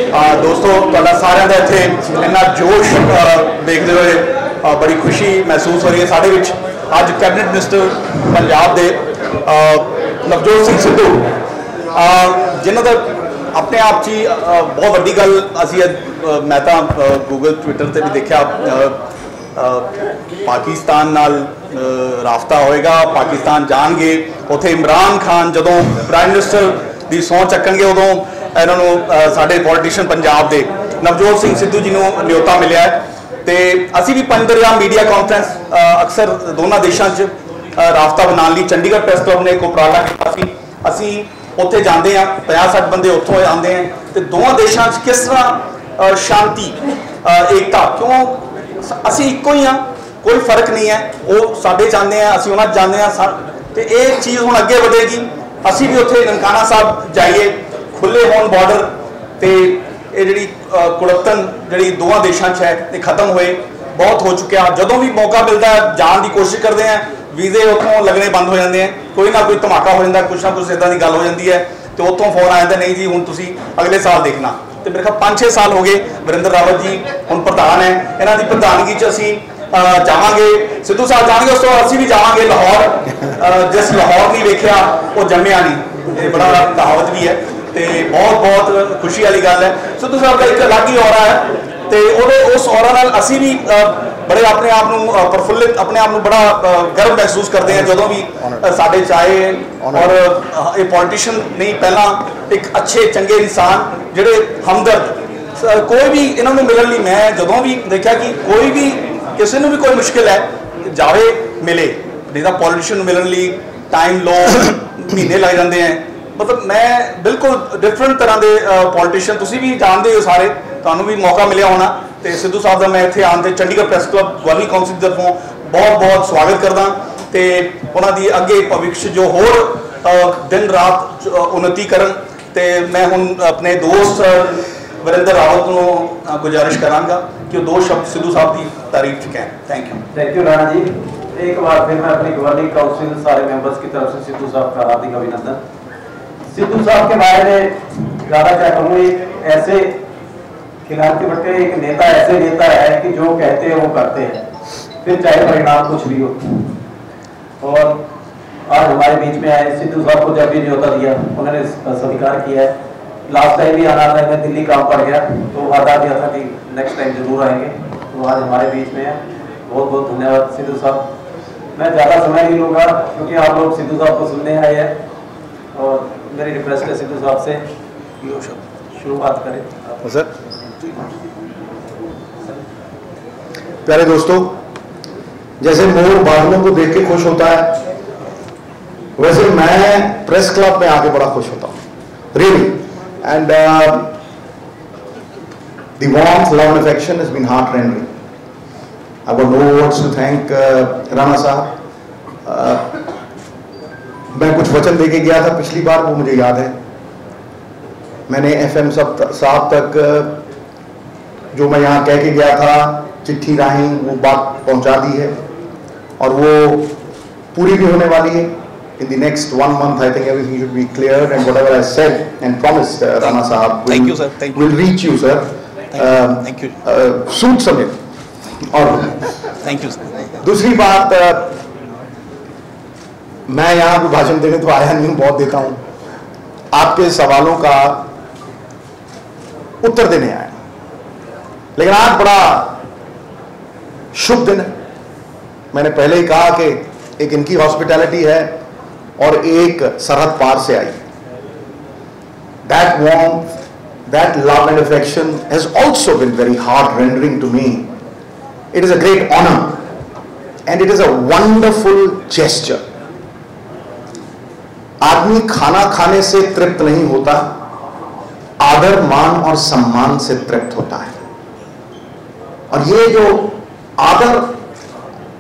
दोस्तों तुहाडा सारिਆਂ ਦਾ ਇੱਥੇ ਇੰਨਾ जोश देखते हुए बड़ी खुशी महसूस हो रही है। साढ़े विच अज कैबिनेट मिनिस्टर पंजाब के नवजोत सिंह सिद्धू जिन्हों का अपने आप ची बहुत वड्डी गल असी मैं तो गूगल ट्विटर से भी देखा पाकिस्तान नाल राबता होएगा, पाकिस्तान जाएंगे, उत्थे इमरान खान जदों प्राइम मिनिस्टर की सौं चक्कणगे उदों इन्हों साडे पॉलिटिशियन पंजाब के नवजोत सिंह सिद्धू जी को न्योता मिलिया है। तो असी भी पंजदरिया मीडिया कॉन्फ्रेंस अक्सर दोनों देशों राबता बनाने लिए चंडीगढ़ प्रेस क्लब ने एक उपराला किया। असी उत्थे जाते हैं, 50-60 बंदे उत्थों आते हैं, तो दोनों देशों किस तरह शांति एकता, क्यों असी इको ही हाँ, कोई फर्क नहीं है, वो साडे चाहते हैं, असी उन्होंने चाहते हैं। तो ये चीज़ हुण अगे बढ़ेगी। असी भी उत्थे ननकाना साहब जाइए, खुले होन बॉर्डर, तो ये जी कुड़तन जी दोनों देशों है ये खत्म हुए बहुत हो चुका। जदों भी मौका मिलता है जान की कोशिश करते हैं, वीजे उतों लगने बंद हो जाते हैं, कोई ना कोई धमाका हो जाता, कुछ ना कुछ इदा की गल हो जाती है, तो उतों फोन आ जाता नहीं जी हुण तुसीं अगले साल देखना। तो मेरे ख्याल 5-6 साल हो गए वरिंदर रावत जी हुण प्रधान है, इन्हां दी प्रधानगी च असीं जावांगे, सिद्धू साहब जाएंगे, उस तो असीं भी जावांगे लाहौर। जिस लाहौर नहीं वेख्या वो जम्मिया नहीं, ये बड़ा कहावत भी है। तो बहुत बहुत खुशी वाली गल है। सिद्धू साहब का एक अलग ही औरा है, तो उस औरा नाल असीं भी बड़े अपने आप को प्रफुल्लित, अपने आप को बड़ा गर्व महसूस करते हैं जदों भी साडे चाहे। और ये पॉलिटिशियन नहीं, पहला एक अच्छे चंगे इंसान जिहड़े हमदर्द, कोई भी इन्होंने मिलने लिए मैं जदों भी देखा कि कोई भी किसी को भी कोई मुश्किल है जावे मिले, नहीं तो पॉलिटिशियन मिलने लिए टाइम लो महीने लग जाते हैं। मतलब मैं बिल्कुल डिफरेंट तरह के पॉलिटिशियन, तुसीं भी जानते हो सारे, तुहानूं भी मौका मिलिया होना। तो सिद्धू साहब का मैं इत्थे आने Chandigarh press club governing council की तरफों बहुत बहुत स्वागत करदा। तो उन्होंने अगे भविष्य जो होर दिन रात उन्नति करन। तो मैं हुण अपने दोस्त वरिंदर रावत को गुजारिश करांगा कि दो शब्द सिद्धू साहब की तारीफ च कहें। Thank you Rana ji. एक बार फिर मैं अपनी गवर्निंग काउंसिल सारे मेंबर्स की तरफ से सिद्धू साहब का हार्दिक अभिनंदन। सिद्धू साहब के बारे में ज़्यादा क्या कहूँ, एक ऐसे खिलाड़ी बट्टे, एक नेता ऐसे नेता है कि जो कहते हैं वो करते हैं, फिर चाहे परिणाम कुछ भी हो। और आज हमारे बीच में आए, सिद्धू साहब को जब भी न्योता दिया उन्होंने स्वीकार किया है। लास्ट टाइम भी आना था, मैं दिल्ली काम पड़ गया तो वादा दिया था कि नेक्स्ट टाइम जरूर आएंगे, तो आज हमारे बीच में है। बहुत बहुत धन्यवाद सिद्धू साहब। मैं ज़्यादा समय नहीं लूँगा क्योंकि आप लोग सिद्धू साहब को सुनने आए हैं, और मेरी रिक्वेस्ट है सिद्धू साहब से शुरुआत करें। सर, प्यारे दोस्तों, जैसे मोर बादलों को देख के खुश होता है, वैसे मैं प्रेस क्लब में आके बड़ा खुश होता हूँ, really. And the warmth, love and affection has been heart rendering. I got no words to thank Rana साहब। मैं कुछ वचन देके गया था पिछली बार, वो मुझे याद है। मैंने FM साहब तक जो मैं यहाँ कह के गया था चिट्ठी राही वो बात पहुँचा दी है, और वो पूरी भी होने वाली है। In the next 1 month, I think everything should be cleared, and whatever I said and promised, Rana Sahab, thank you, sir. Thank you. Will reach you, sir. Thank you. Suit समेत। और thank you, sir. दूसरी बात, मैं यहाँ पे भाषण देने तो आया नहीं हूँ, बहुत देता हूँ, आपके सवालों का उत्तर देने आया। लेकिन आज बड़ा शुभ दिन है। मैंने पहले ही कहा कि एक इनकी हॉस्पिटैलिटी है और एक सरहद पार से आई। That warmth, that love and affection has also been very heart-rendering to me. It is a great honor and it is a wonderful gesture. आदमी खाना खाने से तृप्त नहीं होता, आदर मान और सम्मान से तृप्त होता है। और ये जो आदर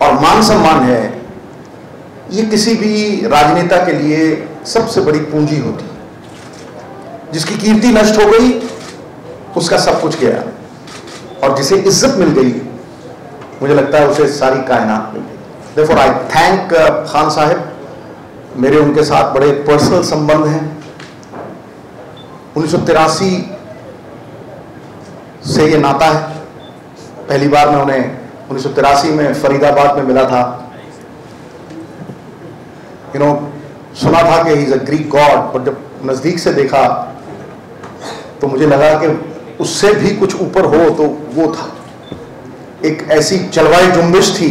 और मान सम्मान है, ये किसी भी राजनेता के लिए सबसे बड़ी पूंजी होती है। जिसकी कीर्ति नष्ट हो गई उसका सब कुछ गया, और जिसे इज्जत मिल गई मुझे लगता है उसे सारी कायनात मिल गई। Therefore I thank खान साहब, मेरे उनके साथ बड़े पर्सनल संबंध हैं। 1983 से ये नाता है। पहली बार मैं उन्हें 1983 में फरीदाबाद में मिला था। सुना था कि he is a Greek God, पर जब नज़दीक से देखा तो मुझे लगा कि उससे भी कुछ ऊपर हो तो वो था। एक ऐसी चलवाई जुम्बिश थी,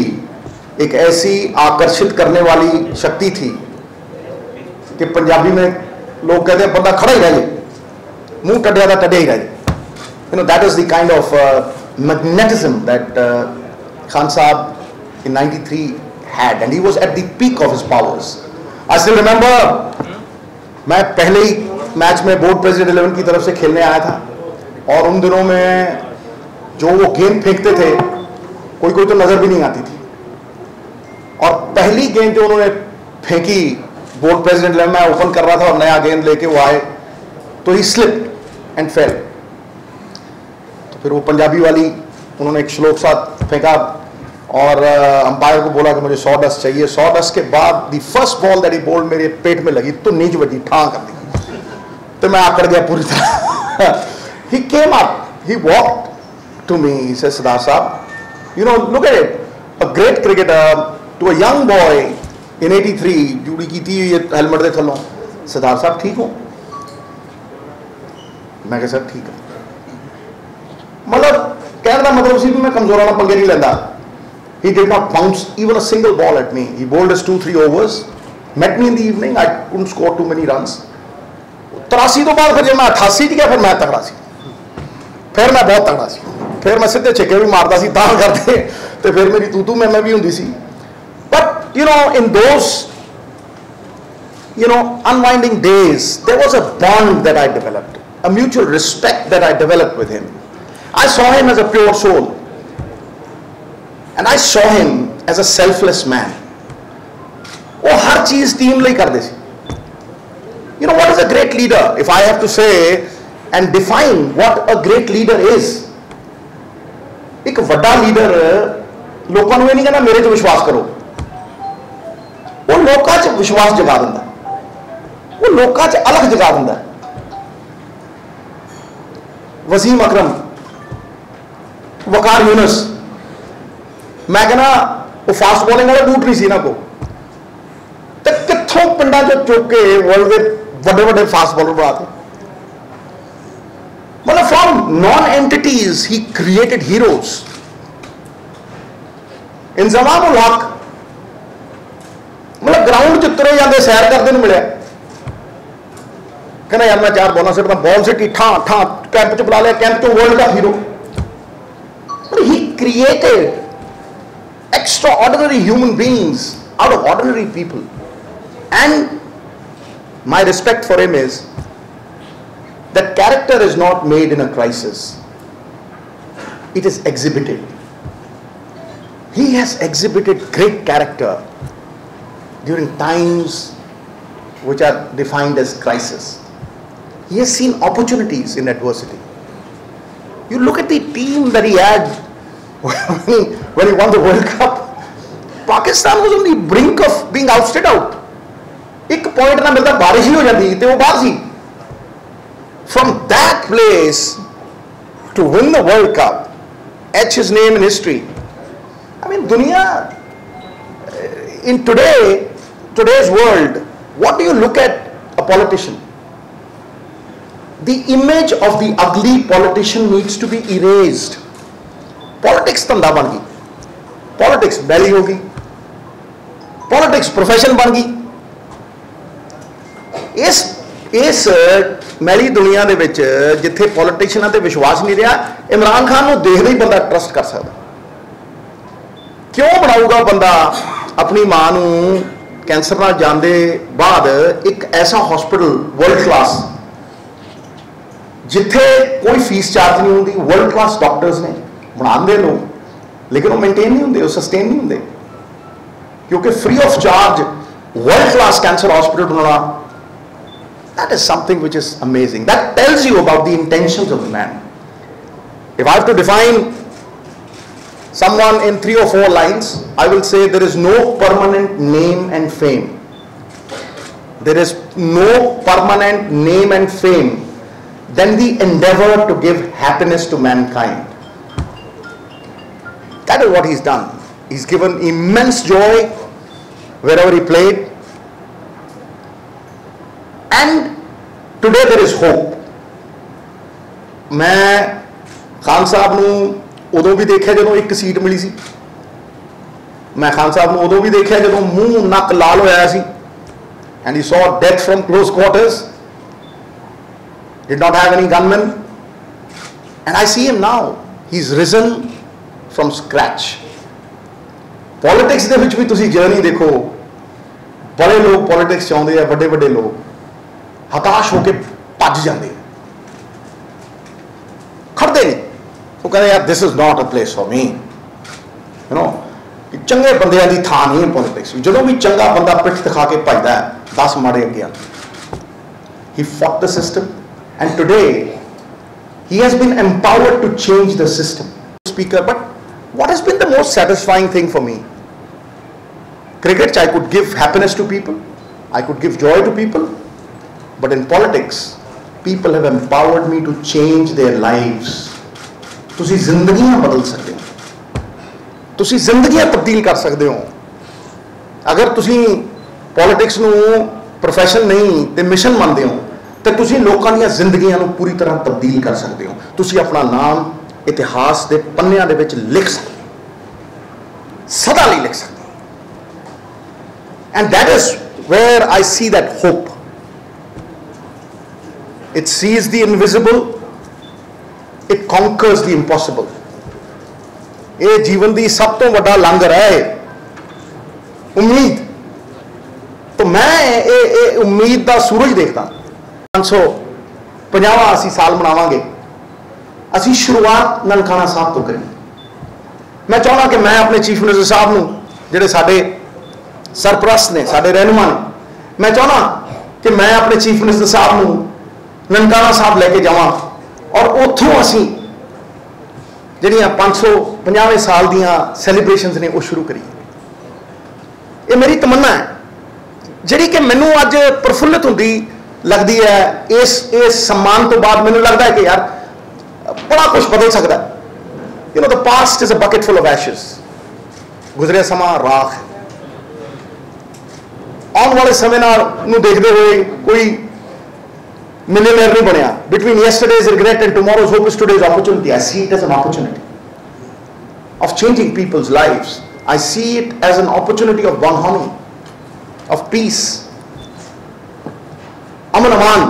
एक ऐसी आकर्षित करने वाली शक्ति थी कि पंजाबी में लोग कहते हैं बंदा खड़ा ही रह जाए, मुंह टड्या था टड्या ही रह जाए। That is the kind of magnetism that Khan Saab in 93 had, and he was at the peak of his powers. I still remember, मैं पहले ही मैच में बोर्ड प्रेसिडेंट 11 की तरफ से खेलने आया था, और उन दिनों में जो वो गेंद फेंकते थे कोई कोई तो नजर भी नहीं आती थी, और पहली गेंद जो उन्होंने फेंकी बोर्ड प्रेसिडेंट 11 में ओपन कर रहा था और नया गेंद लेके वो आए तो ही स्लिप एंड फेल। तो फिर वो पंजाबी वाली उन्होंने एक श्लोक साथ फेंका और अंपायर को बोला कि मुझे 100 डस्ट चाहिए। 100 डस्ट के बाद the first ball that he bowled मेरे पेट में लगी तो नीच बजी, ठां कर दी, तो मैं आकड़ गया पूरी तरह। He came up, he walked to me, he said Siddharth sahab, look at it, a great cricketer to a young boy in 83, जूड़ी की थी ये हेलमेट दे थलों, सिद्धार्थ साहब ठीक हो? मैं कहा सर ठीक है। मतलब कहने का मतलब उसी में मैं कमजोर वाला पंगे नहीं लेता। He did not bounce even a single ball at me. He bowled his 2-3 overs, met me in the evening. I couldn't score too many runs. 83 तो बाद फिर जब मैं 88 गया फिर मैं तगड़ा सी, फिर मैं बहुत तगड़ा सी, फिर मैं सीधे छक्के भी मारता सी तां करते, तो फिर मेरी तू मैं भी होंदी सी। But in those unwinding days there was a bond that I developed, a mutual respect that I developed with him. I saw him as a pure soul, and I saw him as a selfless man. वो हर चीज team ਲਈ ਕਰਦੇ ਸੀ। What is a great leader? If I have to say and define what a great leader is, ਇੱਕ ਵੱਡਾ leader ਲੋਕਾਂ ਨੂੰ ਇਹ ਨਹੀਂ ਕਹਿੰਦਾ ਮੇਰੇ 'ਚ ਵਿਸ਼ਵਾਸ ਕਰੋ, ਉਹ ਲੋਕਾਂ 'ਚ ਵਿਸ਼ਵਾਸ ਜਗਾ ਦਿੰਦਾ, ਉਹ ਲੋਕਾਂ 'ਚ ਅਲਖ ਜਗਾ ਦਿੰਦਾ। वसीम अकरम, वकार यूनुस, मैं कहना वो फास्ट बॉलिंग वाले बूट नहीं सी ना को, तो कितों पिंडा चो चुक के वर्ल्ड के बड़े बड़े फास्ट बॉलर बनाते। मतलब from non entities he created heroes. Inzamam ul Haq मतलब ग्राउंड च तुरे जाते सैर करते नहीं मिले, कहना यार मैं 4 बॉल से बॉल से ठां ठां कैंप च बुला लिया, कैंप चो world cup hero. He created extraordinary human beings out of ordinary people, and my respect for him is that character is not made in a crisis, it is exhibited. He has exhibited great character during times which are defined as crisis. He has seen opportunities in adversity. You look at the team that he had when he won the World Cup. Pakistan was on the brink of being ousted out. एक point ना मिलता बारिश ही हो जाती तो वो बाहर सी। From that place to win the World Cup, etch his name in history. I mean, दुनिया in today's world, what do you look at a politician? The image of the ugly politician needs to be erased. Politics धंधा बन गई, politics बैली हो गई, politics profession बन गई। इस मैली दुनिया दे विच जिथे पॉलिटिशियनां ते विश्वास नहीं रहा, इमरान खान नूं देखदे ही बंदा ट्रस्ट कर सकदा। क्यों बनाऊगा बंदा अपनी मां नूं कैंसर नाल जांदे बाद एक ऐसा हॉस्पिटल वर्ल्ड क्लास जिथे कोई फीस चार्ज नहीं होती, वर्ल्ड क्लास डॉक्टर्स ने बनाते लोग, लेकिन वो मेंटेन नहीं होंगे, वो सस्टेन नहीं होंगे, क्योंकि free of charge world class cancer hospital banana, that is something which is amazing. That tells you about the intentions of the man. If I have to define someone in 3 or 4 lines, I will say there is no permanent name and fame. There is no permanent name and fame than the endeavor to give happiness to mankind. That is what he's done. He's given immense joy wherever he played. And today there is hope. मैं खान साहब नूं उदों भी देखा जदों एक seat मिली सी, मैं खान साहब नूं उदों भी देखा जदों मूँह नक लाल होया सी, and he saw death from close quarters, did not have any gunmen, and I see him now. He's risen from scratch. Politics ਦੇ ਵਿੱਚ ਵੀ ਤੁਸੀਂ ਜਰਨੀ ਦੇਖੋ, बड़े लोग पॉलिटिक्स चाहते हैं, बड़े बड़े लोग हताश होकर भज जाते, खड़ते नहीं, वो कहते यार this is not a place for me, you know, चंगे बंदियां दी थां नहीं है पॉलिटिक्स। जो भी चंगा बंदा पिठ दिखा के भजदा है, 10 माड़े अगे आते। He fought the system and today he has been empowered to change the system. Speaker, but what has been the most satisfying thing for me? Cricket, I could give happiness to people, I could give joy to people, but in politics, people have empowered me to change their lives. तुसी जिंदगियां बदल सकते हो, तुसी जिंदगियां तब्दील कर सकते हो। अगर तुसी पॉलिटिक्स नूं प्रोफैशन नहीं ते मिशन मानते हो, तो तुसी लोकां दीयां जिंदगियां नूं पूरी तरह तब्दील कर सकते हो। तुसी अपना नाम इतिहास के पन्नियां दे विच लिख सकते, सदा लिए लिख सकते। And that is where I see that hope. It sees the invisible, it conquers the impossible. ये जीवन की सब तो बड़ा लंगर है उम्मीद। तो मैं ये उम्मीद का सूरज देखता। 550वां असी साल मनावांगे, असी शुरुआत ननकाना साहब तो करें। मैं चाहना कि मैं अपने चीफ मिनिस्टर साहब नूं, जिहड़े साडे सरप्रस्त ने, साडे रहनुमा ने, मैं चाहना कि मैं अपने चीफ मिनिस्टर साहब नूं ननकाना साहब लेके जावां और उत्थों असी जिहड़ियां 550वें साल दियां सैलीब्रेशनस ने वो शुरू करिए। ये मेरी तमन्ना है, जिहड़ी कि मैनूं अज प्रफुल्लित हुंदी लगदी है। इस सम्मान तो बाद मैनूं लगदा है कि यार बड़ा कुछ बदल सकता है। You know, the past is a bucket full of ashes. गुजरे समा राख है। आने वाले समय नूं देखते हुए कोई मिलियनेयर नहीं बनया। Between yesterday's regret and tomorrow's hope is today's opportunity. I see it as an opportunity of changing people's lives. I see it as an opportunity of bonhomie, of peace, अमन अमान,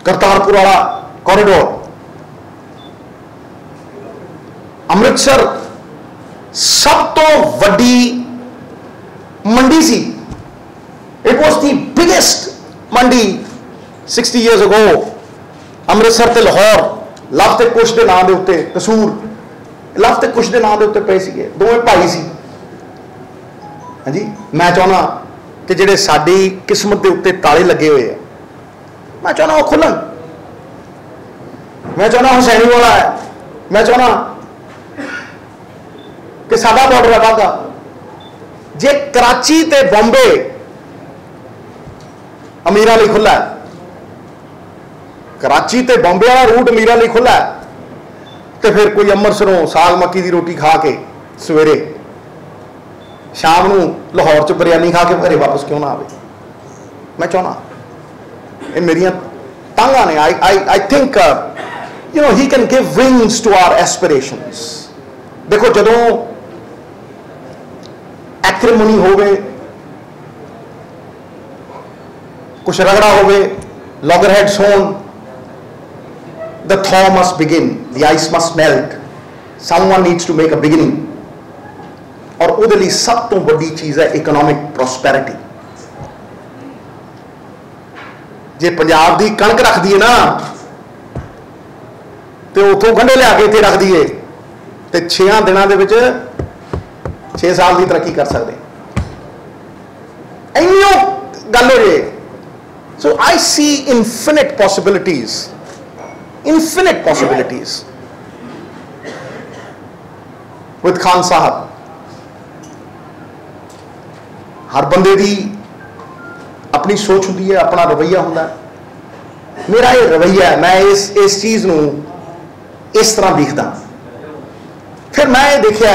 करतारपुर वाला कॉरिडोर, अमृतसर सब तो वड्डी मंडी सी। It was the biggest mandi 60 years ago। Amritsar ते Lahore love ते कुछ के नाम के उत्ते, कसूर लव ते कुछ के नाम के उत्ते पे सीगे, दोवें भाई सी। हाँ जी, मैं चाहना कि जिहड़े साडी किस्मत के उत्ते ताले लगे हुए हैं, मैं चाहना वो खुलन। मैं चाहना हुसैनी वाला है, मैं चाहना कि साडा बॉर्डर है वाघा। जे कराची ते बॉम्बे अमीरां लई खुला है, कराची ते बॉम्बे वाला रूट अमीरां लई खुला है, तो फिर कोई अमृतसरों साग मक्की की रोटी खा के सवेरे शाम नूं लाहौर च बिरयानी खा के घरे वापस क्यों ना आवे। मैं चाहना ये मेरियां तांगां ने। I think you know, he can give wings to our aspirations. देखो, जदों एक्रिमोनी होवे, कुछ रगड़ा होवे, loggerheads होन, the thaw must begin, the ice must melt, someone needs to make a beginning. और उहदे लई सब तो बड़ी चीज़ है इकोनॉमिक प्रॉस्पेरिटी। जे पंजाब दी कणक रख दी ना तो उतों गंढे लिया के इत्थे रख दिए तो 6 दिनों के 6 साल की तरक्की कर सकते। इन्नी गल हो जाए। So I see infinite possibilities, infinite possibilities with Khan sahab. हर बंदे की अपनी सोच होती है, अपना रवैया होता है। मेरा ये रवैया है, मैं इस चीज़ नूं इस तरह देखदा। फिर मैं ये देखिया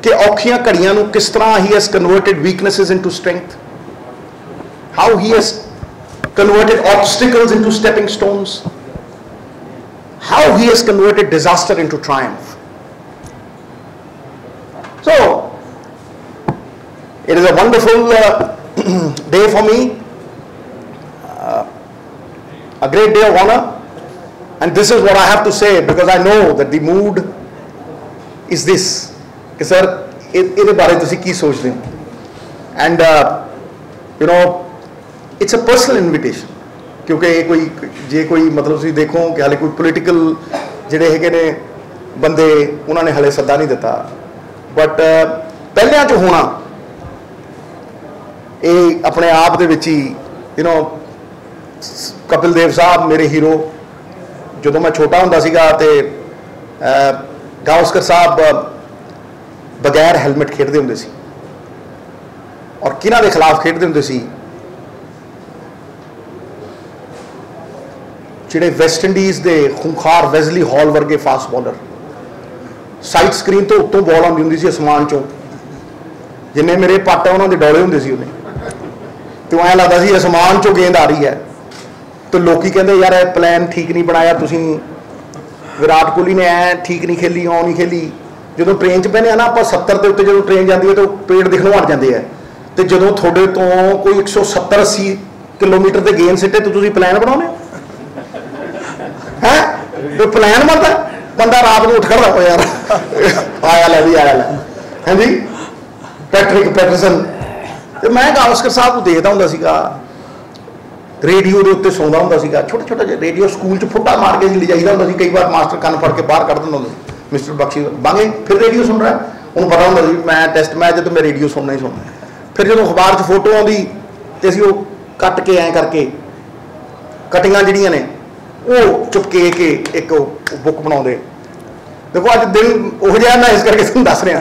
कि औखियां घड़ियां नूं किस तरह he has converted weaknesses into strength, how he has converted obstacles into stepping stones, how he has converted disaster into triumph. So it is a wonderful day for me, a great day of honor, and this is what I have to say, because I know that the mood is this कि sir ਇਹਦੇ ਬਾਰੇ ਤੁਸੀਂ ਕੀ ਸੋਚਦੇ ਹੋ, and you know it's a personal invitation, क्योंकि कोई जे कोई मतलब तुसीं देखो कि हाले कोई पोलिटिकल जिहड़े हैगे ने बंदे उन्होंने हाले सद्दा नहीं दिता, बट पहलियां च होना ये अपने आप दे विच ही यू नो कपिल देव साहब मेरे हीरो, जो मैं छोटा हुंदा सीगा ते गावस्कर साहब बगैर हैलमेट खेडदे हुंदे सी, और किन्हां दे खिलाफ खेडदे हुंदे सी, ਜਿਹੜੇ ਵੈਸਟ ਇੰਡੀਜ਼ ਦੇ ਖੂੰਖਾਰ ਵੈਜ਼ਲੀ ਹਾਲ ਵਰਗੇ ਫਾਸਟ ਬੋਲਰ, ਸਾਈਡ ਸਕਰੀਨ ਤੋਂ ਉੱਤੋਂ ਬਾਲ ਆਉਂਦੀ ਹੁੰਦੀ ਸੀ ਅਸਮਾਨ ਚੋਂ, ਜਿੰਨੇ ਮੇਰੇ ਪੱਟ ਉਹਨਾਂ ਦੇ ਡੋਲੇ ਹੁੰਦੇ ਸੀ ਉਹਨੇ, ਤੇ ਐਂ ਲੱਗਦਾ ਸੀ ਅਸਮਾਨ ਚੋਂ ਗੇਂਦ ਆ ਰਹੀ ਹੈ, ਤੇ ਲੋਕੀ ਕਹਿੰਦੇ ਯਾਰ ਇਹ ਪਲਾਨ ਠੀਕ ਨਹੀਂ ਬਣਾਇਆ ਤੁਸੀਂ, ਵਿਰਾਟ ਕੋਹਲੀ ਨੇ ਐ ਠੀਕ ਨਹੀਂ ਖੇਲੀ, ਉਹ ਨਹੀਂ ਖੇਲੀ। ਜਦੋਂ ਟ੍ਰੇਨ 'ਚ ਬਹਿਨੇ ਆ ਨਾ ਆਪਾਂ 70 ਦੇ ਉੱਤੇ ਜਦੋਂ ਟ੍ਰੇਨ ਜਾਂਦੀ ਹੈ ਤਾਂ ਪੇੜ ਦਿਖਣੋਂ ਹਟ ਜਾਂਦੇ ਆ, ਤੇ ਜਦੋਂ ਤੁਹਾਡੇ ਤੋਂ ਕੋਈ 170-80 ਕਿਲੋਮੀਟਰ ਤੇ ਗੇਂਦ ਸਿੱਟੇ ਤਾਂ ਤੁਸੀਂ ਪਲਾਨ ਬਣਾਉਂਦੇ ਹੋ है, तो प्लान बनता बंदा रात को उठ खड़ा हो यार आया लै भी आया लै, हाँ जी पैट्रिक पैटरसन। तो मैं गावस्कर साहब को देखता होंदा सीगा, रेडियो के उत्ते सौंदा होंदा सीगा, छोटा छोटा जिहा रेडियो स्कूल च फुट्टा मार के ले जाईदा होंदा सी, कई बार मास्टर कन्न फड़ के बाहर कढ़ दिंदा होंदा सी, मिस्टर बख्शी बांगे फिर रेडियो सुन रहा है, उन्होंने पता होंदा सी मैं टेस्ट मैच तो मैं रेडियो सुनना ही सुनना। फिर जो अखबार च फोटो आउंदी ते असीं ओह कट के ऐ करके कटिंगां जिहड़ियां ने वो चुपके के एक बुक बनाते। देखो अज दिन वो जिहा मैं इस करके तुहानूं दस रहा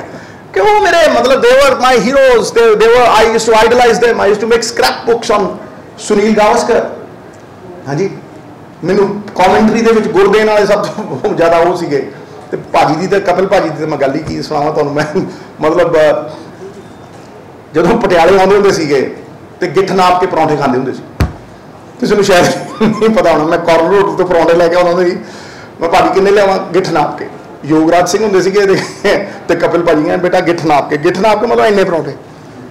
कि वो मेरे मतलब they were my heroes, they were I used to idolise them, I used to make scrap books on Sunil Gavaskar. हाँ जी, मैनू कॉमेंटरी दे विच गुर देण वाले सब तो ज़्यादा वो सीगे, ते भाजी दी ते कपिल भाजी दी मैं गल ही की सुणावां तुहानूं। मैं मतलब जदों पटियाले आउंदे हुंदे सीगे ते गिट्ठ नाप के परौंठे खांदे हुंदे सी, किसी को शायद नहीं पता होना, मैं कॉर्नर रोड तो परौंठे लैके आउंदा सी, मैं भाजी किन्ने लियावां गिट्ठ नाप के, योगराज सिंह हुंदे सीगे ते कपिल भाजी हैं बेटा गिट्ठ नाप के मतलब इन्ने परौंठे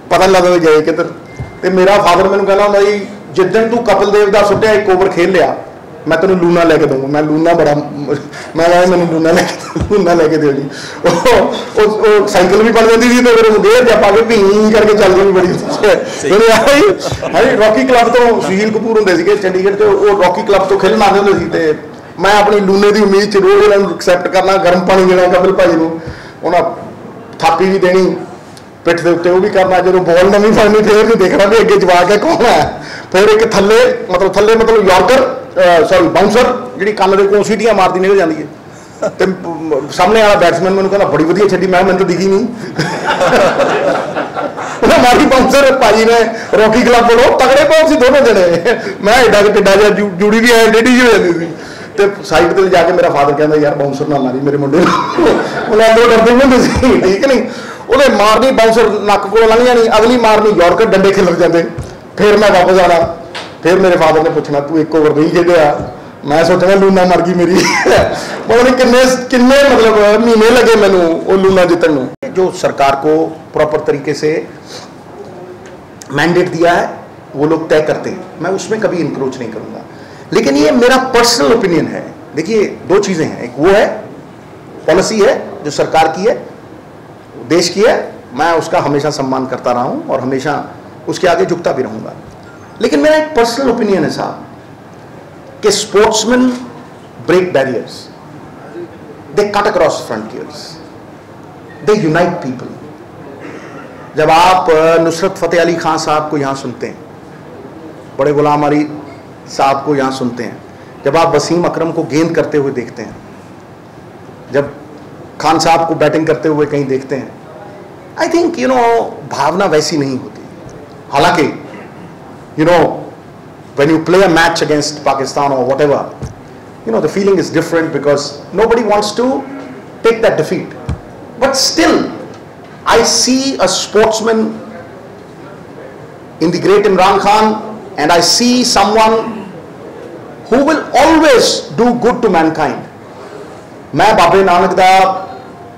पता नहीं लगदा जाए किधर। ते मेरा फादर मैनूं कहना हुंदा जी जिद्दन तू कपिल देव दा सुट्टिया एक ओवर खेल लिया मैं तेन लूना लैके दूंगा, मैं लूना बड़ा मैं मैंने लूना लैके दो जी। साइकिल भी पड़ जाती थी तो फिर गेयर जा पा के भी करके चल गई बड़ी हाँ जी। रॉकी क्लब तो सुशील कपूर होंगे थे चंडीगढ़ के, वो रॉकी क्लब तो खेलन आते होंगे थे, मैं अपनी लूने की उम्मीद च रोज़ इन्होंने एक्सैप्ट करना, गर्म पानी देना कपिल भाजी को, उन्हें थापी भी देनी पिठ के उत्ते, वो भी करना, जो बॉल नवी फड़नी फिर नहीं देखना भी अगे जवा के कौन है, फिर एक थले मतलब यॉर्कर सॉरी बाउंसर जी कन्न के कोल सीटियां मारती निकल जाती है, तो सामने वाला बैट्समैन मैंने कहना बड़ी वधिया छड्डी, मैं तो दिखी नहीं उन्हें मारी बाउंसर भाजी ने रॉकी क्लब बोलो तगड़े बहुत सी दोनों जने, मैं एडा के टिड्डा जहा जुड़ी भी है टेढ़ी जी हो जाती थी, तो साइड पर जाके मेरा फादर कहता यार बाउंसर ना मारी मेरे मुंडे उन्हें अंदरों डरते होंगे सी, ठीक नहीं, उन्हें मारनी बाउंसर नक को लंघ जानी, अगली मारनी यॉर्कर डंडे खिलर जाते, फिर मैं वापस आना, फिर मेरे फादर ने पूछना तू एक ओवर नहीं खेलिया, मैं सोचना लूना मर गई मेरी मतलब किन्ने मतलब महीने लगे मैनू वो लूना जितन में। जो सरकार को प्रॉपर तरीके से मैंडेट दिया है वो लोग तय करते हैं, मैं उसमें कभी इंक्रोच नहीं करूंगा, लेकिन ये मेरा पर्सनल ओपिनियन है। देखिए दो चीज़ें हैं, एक वो है पॉलिसी है जो सरकार की है, देश की है, मैं उसका हमेशा सम्मान करता रहा हूँ और हमेशा उसके आगे झुकता भी रहूँगा, लेकिन मेरा एक पर्सनल ओपिनियन है साहब कि sportsman break barriers, they cut across frontiers, they unite people. जब आप नुसरत फतेह अली खान साहब को यहाँ सुनते हैं, बड़े गुलाम अली साहब को यहाँ सुनते हैं, जब आप वसीम अकरम को गेंद करते हुए देखते हैं, जब खान साहब को बैटिंग करते हुए कहीं देखते हैं, आई थिंक भावना वैसी नहीं होती। हालांकि when you play a match against Pakistan or whatever, you know, the feeling is different because nobody wants to take that defeat. But still, I see a sportsman in the great Imran Khan, and I see someone who will always do good to mankind. मैं बाबे नानक दा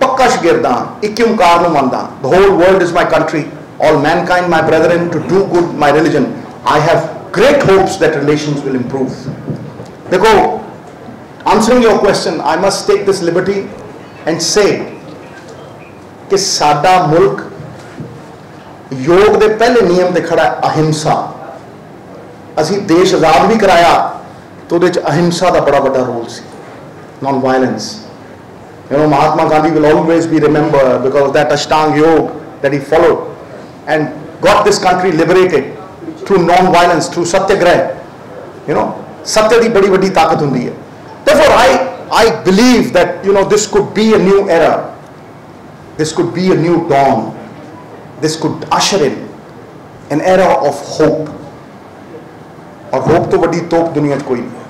पक्का शागिर्द हां, इक ओंकार नूं मनदा. The whole world is my country, all mankind my brethren, to do good my religion. I have great hopes that relations will improve. देखो, answering your question, I must take this liberty and say कि साडा मुल्क योग दे पहले नियम ते खड़ा अहिंसा. असी देश आजाद भी कराया तो उहदे च अहिंसा दा बड़ा बड़ा रोल सी, non violence. You know, Mahatma Gandhi will always be remembered because of that Ashtang Yoga that he followed and got this country liberated through non violence, through satyagraha. You know, satya di badi badi taakat hundi hai. Therefore I believe that, you know, this could be a new era, this could be a new dawn, this could usher in an era of hope. और hope तो बड़ी तोप दुनिया च कोई नहीं.